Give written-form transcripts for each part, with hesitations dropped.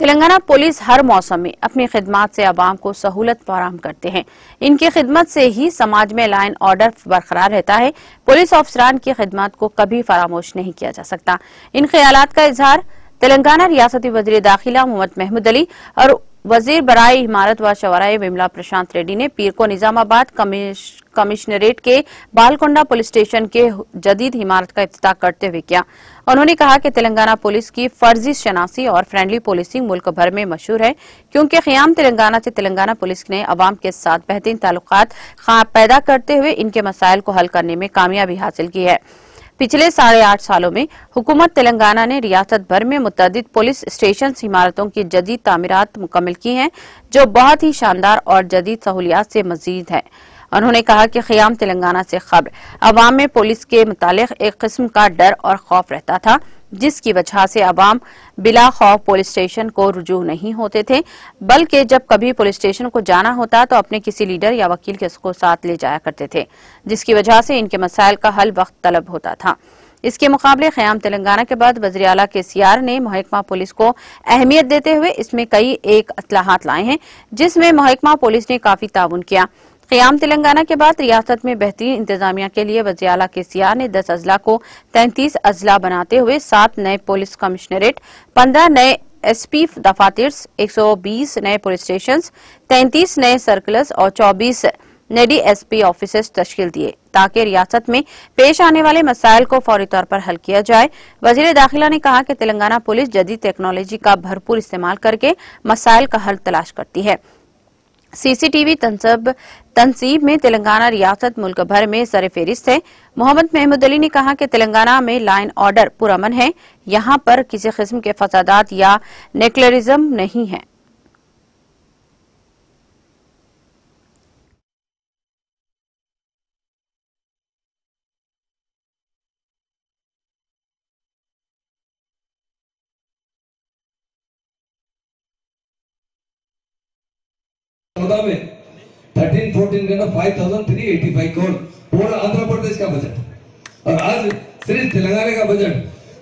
Telangana police हर मौसम में अपनी खिदमत से आवाम को सहूलत फराहम करते हैं। इनकी खिदमत से ही समाज में लाइन ऑर्डर बरकरार रहता है। पुलिस अफसरान की खिदमत को कभी फरामोश नहीं किया जा सकता। इन ख्यालात का इजहार तेलंगाना रियासती वज़ीर दाखिला मोहम्मद महमूद अली और वजीर बराए इमारत व शवराए विमला प्रशांत रेड्डी ने पीर को निजामाबाद कमिश्नरेट के बालकोंडा पुलिस स्टेशन के जदीद इमारत का इफ्तिताह करते हुए किया। उन्होंने कहा कि तेलंगाना पुलिस की फर्जी शनासी और फ्रेंडली पुलिसिंग मुल्क भर में मशहूर है, क्योंकि क़याम तेलंगाना से तेलंगाना पुलिस ने अवाम के साथ बेहतरीन ताल्लुकात पैदा करते हुए इनके मसाइल को हल करने में कामयाबी हासिल की है। पिछले 8.5 सालों में हुकूमत तेलंगाना ने रियासत भर में मुतअद्दिद पुलिस स्टेशन इमारतों की जदीद तामीरात मुकम्मल की हैं, जो बहुत ही शानदार और जदीद सहूलियात से मजीद है। उन्होंने कहा कि क़याम तेलंगाना से क़ब्ल अवाम में पुलिस के मुतालिक एक किस्म का डर और खौफ रहता था, जिसकी वजह से अवाम बिला खौफ पुलिस स्टेशन को रुजू नहीं होते थे, बल्कि जब कभी पुलिस स्टेशन को जाना होता तो अपने किसी लीडर या वकील के को साथ ले जाया करते थे, जिसकी वजह से इनके मसाइल का हल वक्त तलब होता था। इसके मुकाबले क़याम तेलंगाना के बाद वज़ीर आला KCR ने महकमा पुलिस को अहमियत देते हुए इसमें कई एक इस्लाहात लाए हैं, जिसमें महकमा पुलिस ने काफी ताउन किया। क़याम तेलंगाना के बाद रियासत में बेहतरीन इंतजामिया के लिए वज़ीर आला KCR ने 10 अजला को 33 अजला बनाते हुए 7 नए पुलिस कमिश्नरेट, 15 नए SP दफातर, 120 नए पुलिस स्टेशन, 33 नए सर्कल्स और 24 नए DSP ऑफिस तश्कील दिए, ताकि रियासत में पेश आने वाले मसाइल को फौरी तौर पर हल किया जाए। वज़ीर दाखिला ने कहा कि तेलंगाना पुलिस जदीद टेक्नोलॉजी का भरपूर इस्तेमाल करके मसाइल का हल तलाश करती है। CCTV तनसीब में तेलंगाना रियासत मुल्क भर में सरफहरिस्त है। मोहम्मद महमूद अली ने कहा कि तेलंगाना में लाइन ऑर्डर पुरअमन है, यहाँ पर किसी किस्म के फसादात या नेक्लरिज्म नहीं है। में 13-14 का 5,385 करोड़ पूरा आंध्र प्रदेश का बजट, और आज सिर्फ तेलंगाना का बजट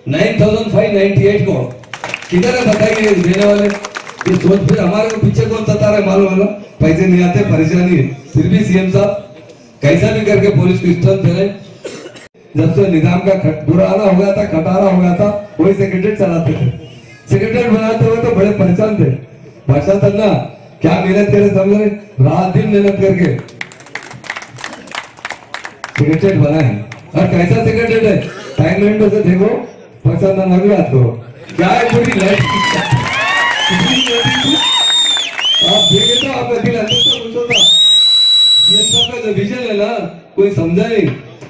9,598 करोड़। किधर है बताइए देने वाले? ये सोच फिर हमारे को पीछे कौन सता रहा है मालूम है ना? पैसे नहीं आते, परेशानी है। फिर भी CM साहब कैसा भी करके पुलिस को स्ट्रेंथ दे रहे। जब से निजाम का बुराना हो गया था, खटारा हो गया था, वही सेक्रेटरी चलाते थे। सेक्रेटरी बनाते हुए तो बड़े परेशान थे। भाषा तक ना क्या मेहनत करे, समझ रहे? रात दिन मेहनत करके सेक्रेटरी बना है। और कैसा सेक्रेटरी है? टाइम मिनटों से देखो, पसंद ना भी बात करो। क्या है पूरी लाइफ आप देखे तो आपका दिल अंदर से खुश होता। ये सबका जो विजन है ना, कोई समझा नहीं।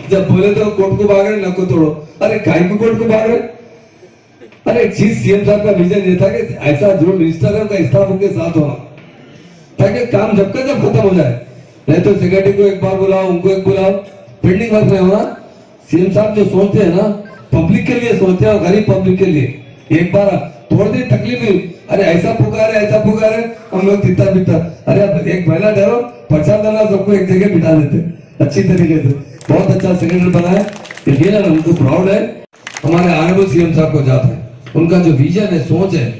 जब बोले तो कोर्ट को भाग रहे, न को तोड़ो। अरे काय को कोर्ट को भाग रहे? अरे एक चीज CM साहब का विजन ये था कि ऐसा जो मिनिस्टर है उसका स्टाफ उनके साथ होना, ताकि काम जब खत्म हो जाए। नहीं तो सेक्रेटरी को एक बार बुलाओ, उनको एक बुलाओ, पेंडिंग वर्क में होना। CM साहब जो सोचते हैं ना, पब्लिक के लिए सोचते हैं, गरीब पब्लिक के लिए। एक बार थोड़ी देर तकलीफ हुई, अरे ऐसा पुकारे, हम लोग तितर बितर, अरे अब एक महीना ठहरो, प्रसाद देना, सबको एक जगह बिठा देते अच्छी तरीके से। बहुत अच्छा सेक्रेटरी बना है, ये हमको प्राउड है। हमारे ऑनरेबल CM साहब को जाता है, उनका जो विजन है, सोच है,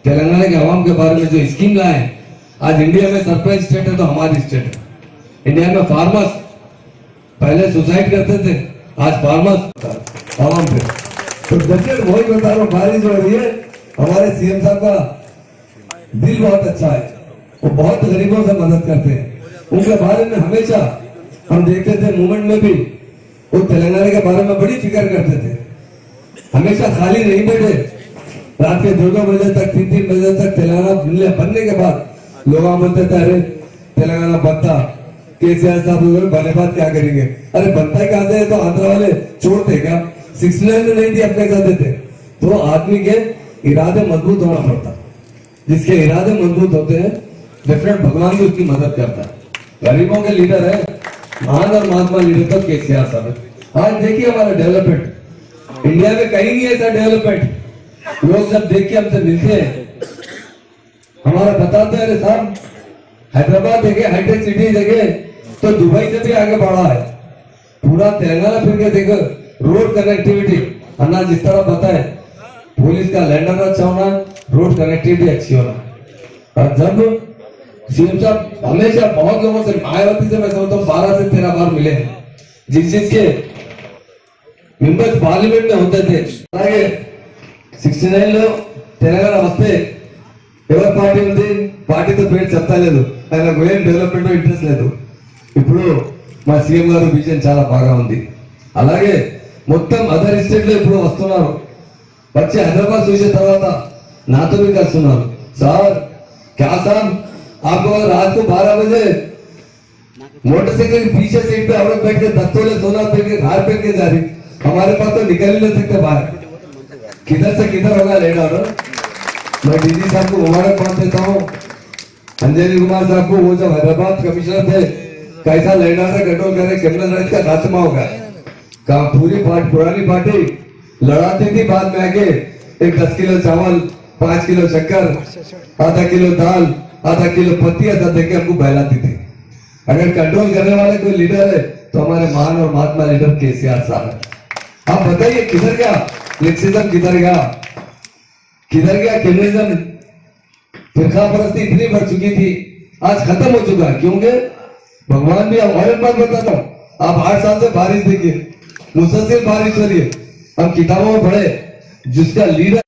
तेलंगाना के आवाम के बारे में जो स्कीम लाए हैं। आज इंडिया में सरप्राइज स्टेट है तो हमारी स्टेट है। इंडिया में फार्मर्स पहले सुसाइड करते थे, आज फार्मर्स आवाम पे। तो बजट वही बता रहा हूँ, बारिश हो रही है। हमारे CM साहब का दिल बहुत अच्छा है, वो बहुत गरीबों से मदद करते हैं। उनके बारे में हमेशा हम देखते थे, मूवमेंट में भी वो तेलंगाना के बारे में बड़ी फिक्र करते थे। हमेशा खाली नहीं बैठे, रात के 2-2 बजे तक, 3-3 बजे तक तेलंगाना बनने के बाद लोग बोलते थे, अरे तेलंगाना बनता, KCR साहब भले बात क्या करेंगे? अरे बनता ही कहां से है? तो आंध्र वाले छोड़ते क्या? 69 में नहीं थी, अपने साथ देते। तो आदमी के इरादे मजबूत होना पड़ता। जिसके इरादे मजबूत होते हैं, डेफिनेट भगवान भी उसकी मदद करता है। गरीबों के लीडर है, महान और महात्मा लीडर तो KCR साहब है। आज देखिए हमारा डेवलपमेंट, इंडिया में कहीं नहीं ऐसा डेवलपमेंट। लोग जब देख के हमसे मिलते हैं, हमारा बताते हैं, अरे साहब हैदराबाद देखे, हाईटेक सिटी देखे तो दुबई से भी आगे बढ़ा है। पूरा तेलंगाना फिर के देखो, रोड कनेक्टिविटी अन्ना जिस तरह बताए, पुलिस का लैंडर अच्छा होना, रोड कनेक्टिविटी अच्छी होना। और जब सीएम साहब हमेशा बहुत लोगों से, मायावती से मैं समझता हूँ 12 से 13 बार मिले हैं, जिस चीज के मेंबर्स पार्लियामेंट में होते थे। అలాగే 69 లో తెలంగాణ వస్తే ఎవరి పార్టీ ఉంది, పార్టీతో పేరు చెప్తా లేదు, ఆయనకు ఏం డెవలప్మెంట్ ఇంట్రెస్ట్ లేదు. ఇప్పుడు మా సీఎం గారు విజన్ చాలా బాగా ఉంది. అలాగే మొత్తం అదర్ స్టేట్ లో ఇప్పుడు వస్తున్నారు, వచ్చి హైదరాబాద్ చూసిన తర్వాత నాతో भी కలుస్తున్నారు. సార్ क्या साहब आपको रात को 12 बजे मोटरसाइकिल के पीछे सीट पे हम लोग बैठ के 10 तोले सोना पहन के घर पहन के जा रही, हमारे पास तो निकल ही नहीं सकते बाहर, किधर से किधर होगा लेट ऑर्डर. मैं डीजी साहब को मुबारकबाद देता हूँ, अंजनी कुमार साहब को, वो जब हैदराबाद कमिश्नर थे कैसा लेट ऑर्डर कंट्रोल करे, क्रिमिनल राइट का खात्मा होगा. पूरी पुरानी पार्टी लड़ाती थी, बाद में आके एक 10 किलो चावल, 5 किलो शक्कर, आधा किलो दाल, आधा किलो पत्ती ऐसा देके हमको बहलाती थी. अगर कंट्रोल करने वाले कोई लीडर है तो हमारे महान और महात्मा लीडर केसीआर साहब है. आप बताइए किधर गया लिक्सिज्म, किधर गया कम्युनिज्म, फिरका परस्ती इतनी बढ़ चुकी थी, आज खत्म हो चुका है. क्योंकि भगवान भी, और एक बात बताता हूँ, आप 8 साल से बारिश देखिए, मुसलसल बारिश हो रही है. हम किताबों में पढ़े जिसका लीडर